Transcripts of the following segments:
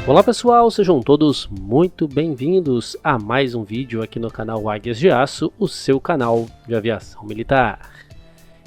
Olá pessoal, sejam todos muito bem-vindos a mais um vídeo aqui no canal Águias de Aço, o seu canal de aviação militar.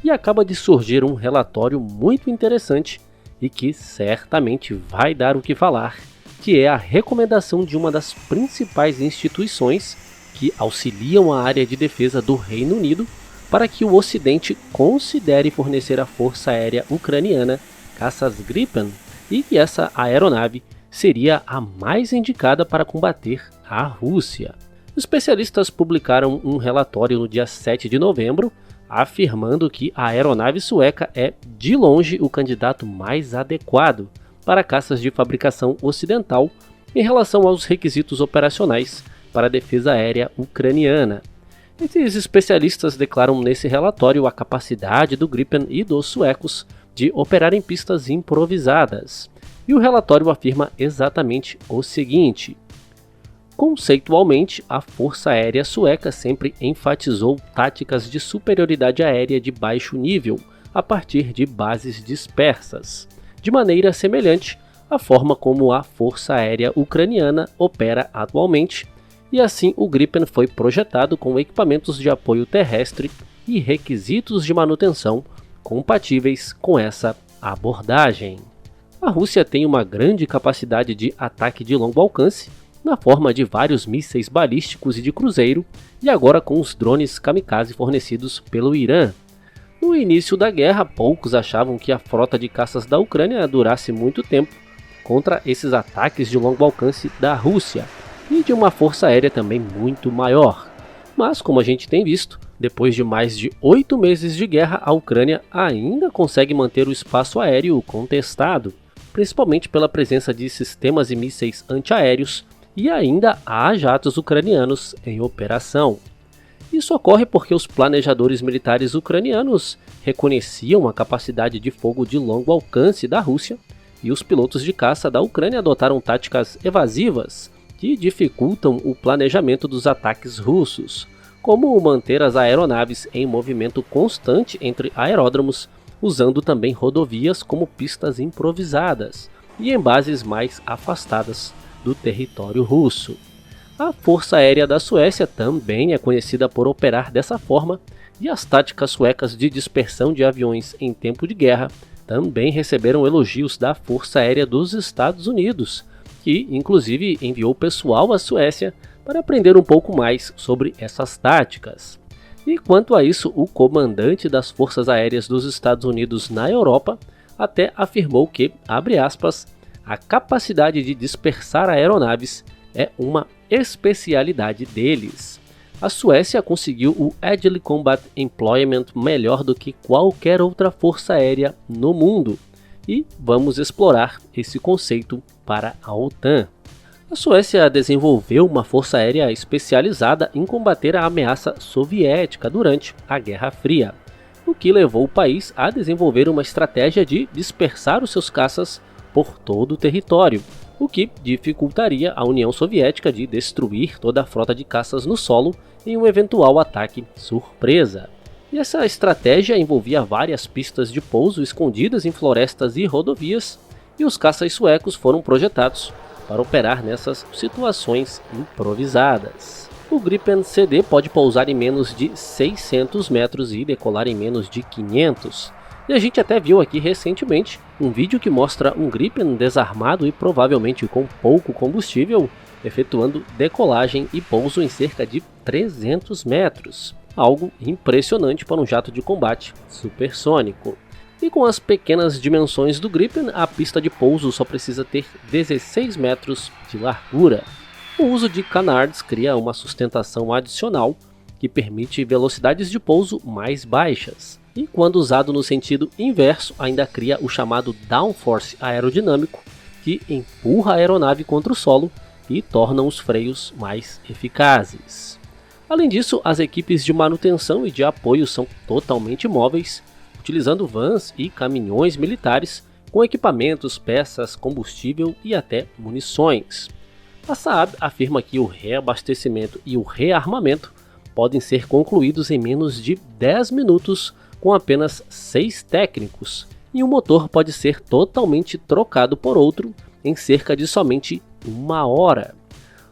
E acaba de surgir um relatório muito interessante e que certamente vai dar o que falar, que é a recomendação de uma das principais instituições que auxiliam a área de defesa do Reino Unido para que o Ocidente considere fornecer à Força Aérea Ucraniana caças Gripen e que essa aeronave seria a mais indicada para combater a Rússia. Os especialistas publicaram um relatório no dia 7 de novembro, afirmando que a aeronave sueca é, de longe, o candidato mais adequado para caças de fabricação ocidental em relação aos requisitos operacionais para a defesa aérea ucraniana. Esses especialistas declaram nesse relatório a capacidade do Gripen e dos suecos de operar em pistas improvisadas. E o relatório afirma exatamente o seguinte: conceitualmente, a Força Aérea Sueca sempre enfatizou táticas de superioridade aérea de baixo nível a partir de bases dispersas, de maneira semelhante à forma como a Força Aérea Ucraniana opera atualmente, e assim o Gripen foi projetado com equipamentos de apoio terrestre e requisitos de manutenção compatíveis com essa abordagem. A Rússia tem uma grande capacidade de ataque de longo alcance, na forma de vários mísseis balísticos e de cruzeiro, e agora com os drones kamikaze fornecidos pelo Irã. No início da guerra, poucos achavam que a frota de caças da Ucrânia durasse muito tempo contra esses ataques de longo alcance da Rússia, e de uma força aérea também muito maior. Mas, como a gente tem visto, depois de mais de 8 meses de guerra, a Ucrânia ainda consegue manter o espaço aéreo contestado, principalmente pela presença de sistemas e mísseis antiaéreos, e ainda há jatos ucranianos em operação. Isso ocorre porque os planejadores militares ucranianos reconheciam a capacidade de fogo de longo alcance da Rússia, e os pilotos de caça da Ucrânia adotaram táticas evasivas que dificultam o planejamento dos ataques russos, como manter as aeronaves em movimento constante entre aeródromos, usando também rodovias como pistas improvisadas e em bases mais afastadas do território russo. A Força Aérea da Suécia também é conhecida por operar dessa forma, e as táticas suecas de dispersão de aviões em tempo de guerra também receberam elogios da Força Aérea dos Estados Unidos, que inclusive enviou pessoal à Suécia para aprender um pouco mais sobre essas táticas. E quanto a isso, o comandante das Forças Aéreas dos Estados Unidos na Europa até afirmou que, abre aspas, a capacidade de dispersar aeronaves é uma especialidade deles. A Suécia conseguiu o Agile Combat Employment melhor do que qualquer outra força aérea no mundo. E vamos explorar esse conceito para a OTAN. A Suécia desenvolveu uma força aérea especializada em combater a ameaça soviética durante a Guerra Fria, o que levou o país a desenvolver uma estratégia de dispersar os seus caças por todo o território, o que dificultaria a União Soviética de destruir toda a frota de caças no solo em um eventual ataque surpresa. E essa estratégia envolvia várias pistas de pouso escondidas em florestas e rodovias, e os caças suecos foram projetados para operar nessas situações improvisadas. O Gripen CD pode pousar em menos de 600 metros e decolar em menos de 500. E a gente até viu aqui recentemente um vídeo que mostra um Gripen desarmado e provavelmente com pouco combustível, efetuando decolagem e pouso em cerca de 300 metros. Algo impressionante para um jato de combate supersônico. E com as pequenas dimensões do Gripen, a pista de pouso só precisa ter 16 metros de largura. O uso de canards cria uma sustentação adicional que permite velocidades de pouso mais baixas. E quando usado no sentido inverso, ainda cria o chamado downforce aerodinâmico, que empurra a aeronave contra o solo e torna os freios mais eficazes. Além disso, as equipes de manutenção e de apoio são totalmente móveis, utilizando vans e caminhões militares com equipamentos, peças, combustível e até munições. A Saab afirma que o reabastecimento e o rearmamento podem ser concluídos em menos de 10 minutos com apenas 6 técnicos, e o motor pode ser totalmente trocado por outro em cerca de somente 1 hora.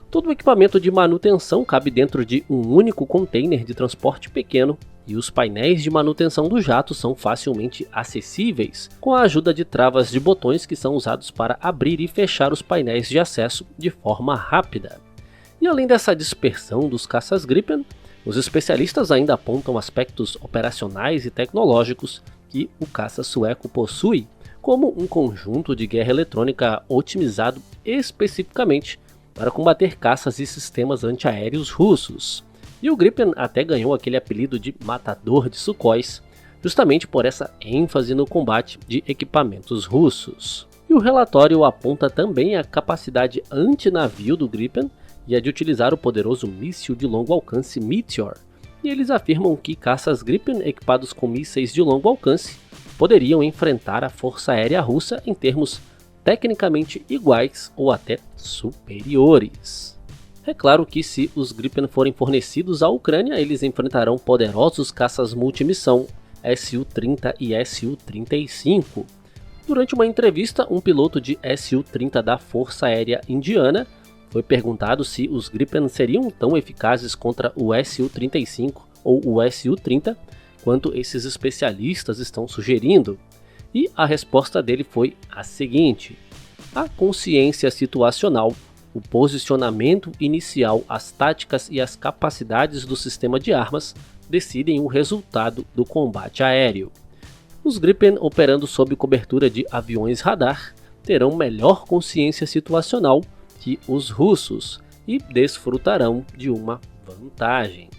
Todo o equipamento de manutenção cabe dentro de um único container de transporte pequeno e os painéis de manutenção do jato são facilmente acessíveis, com a ajuda de travas de botões que são usados para abrir e fechar os painéis de acesso de forma rápida. E além dessa dispersão dos caças Gripen, os especialistas ainda apontam aspectos operacionais e tecnológicos que o caça sueco possui, como um conjunto de guerra eletrônica otimizado especificamente para combater caças e sistemas antiaéreos russos. E o Gripen até ganhou aquele apelido de matador de Sukhois, justamente por essa ênfase no combate de equipamentos russos. E o relatório aponta também a capacidade antinavio do Gripen e a de utilizar o poderoso míssil de longo alcance Meteor. E eles afirmam que caças Gripen equipados com mísseis de longo alcance poderiam enfrentar a força aérea russa em termos tecnicamente iguais ou até superiores. É claro que se os Gripen forem fornecidos à Ucrânia, eles enfrentarão poderosos caças multimissão Su-30 e Su-35. Durante uma entrevista, um piloto de Su-30 da Força Aérea Indiana foi perguntado se os Gripen seriam tão eficazes contra o Su-35 ou o Su-30 quanto esses especialistas estão sugerindo. E a resposta dele foi a seguinte: a consciência situacional, o posicionamento inicial, as táticas e as capacidades do sistema de armas decidem o resultado do combate aéreo. Os Gripen, operando sob cobertura de aviões radar, terão melhor consciência situacional que os russos e desfrutarão de uma vantagem.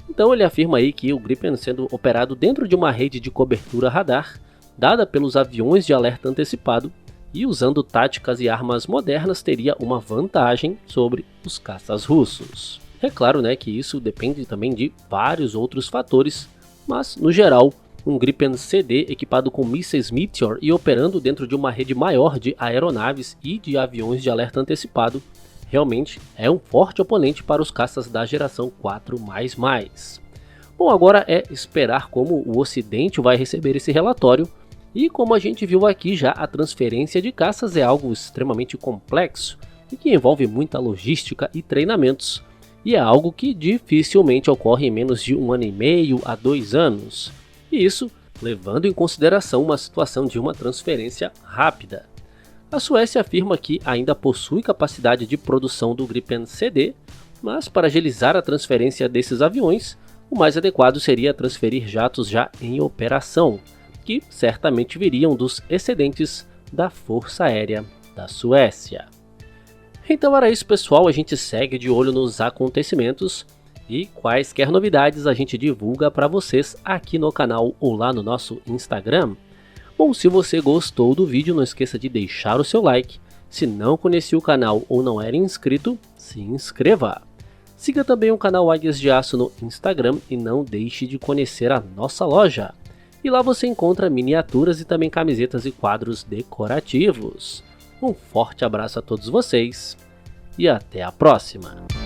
Então ele afirma aí que o Gripen, sendo operado dentro de uma rede de cobertura radar, dada pelos aviões de alerta antecipado, e usando táticas e armas modernas teria uma vantagem sobre os caças russos. É claro, que isso depende também de vários outros fatores, mas no geral, um Gripen CD equipado com mísseis Meteor e operando dentro de uma rede maior de aeronaves e de aviões de alerta antecipado, realmente é um forte oponente para os caças da geração 4++. Bom, agora é esperar como o Ocidente vai receber esse relatório. E como a gente viu aqui já, a transferência de caças é algo extremamente complexo e que envolve muita logística e treinamentos, e é algo que dificilmente ocorre em menos de 1 ano e meio a 2 anos, e isso levando em consideração uma situação de uma transferência rápida. A Suécia afirma que ainda possui capacidade de produção do Gripen CD, mas para agilizar a transferência desses aviões, o mais adequado seria transferir jatos já em operação, que certamente viriam dos excedentes da Força Aérea da Suécia. Então era isso, pessoal, a gente segue de olho nos acontecimentos e quaisquer novidades a gente divulga para vocês aqui no canal ou lá no nosso Instagram. Bom, se você gostou do vídeo, não esqueça de deixar o seu like. Se não conhecia o canal ou não era inscrito, se inscreva. Siga também o canal Águias de Aço no Instagram e não deixe de conhecer a nossa loja. E lá você encontra miniaturas e também camisetas e quadros decorativos. Um forte abraço a todos vocês e até a próxima!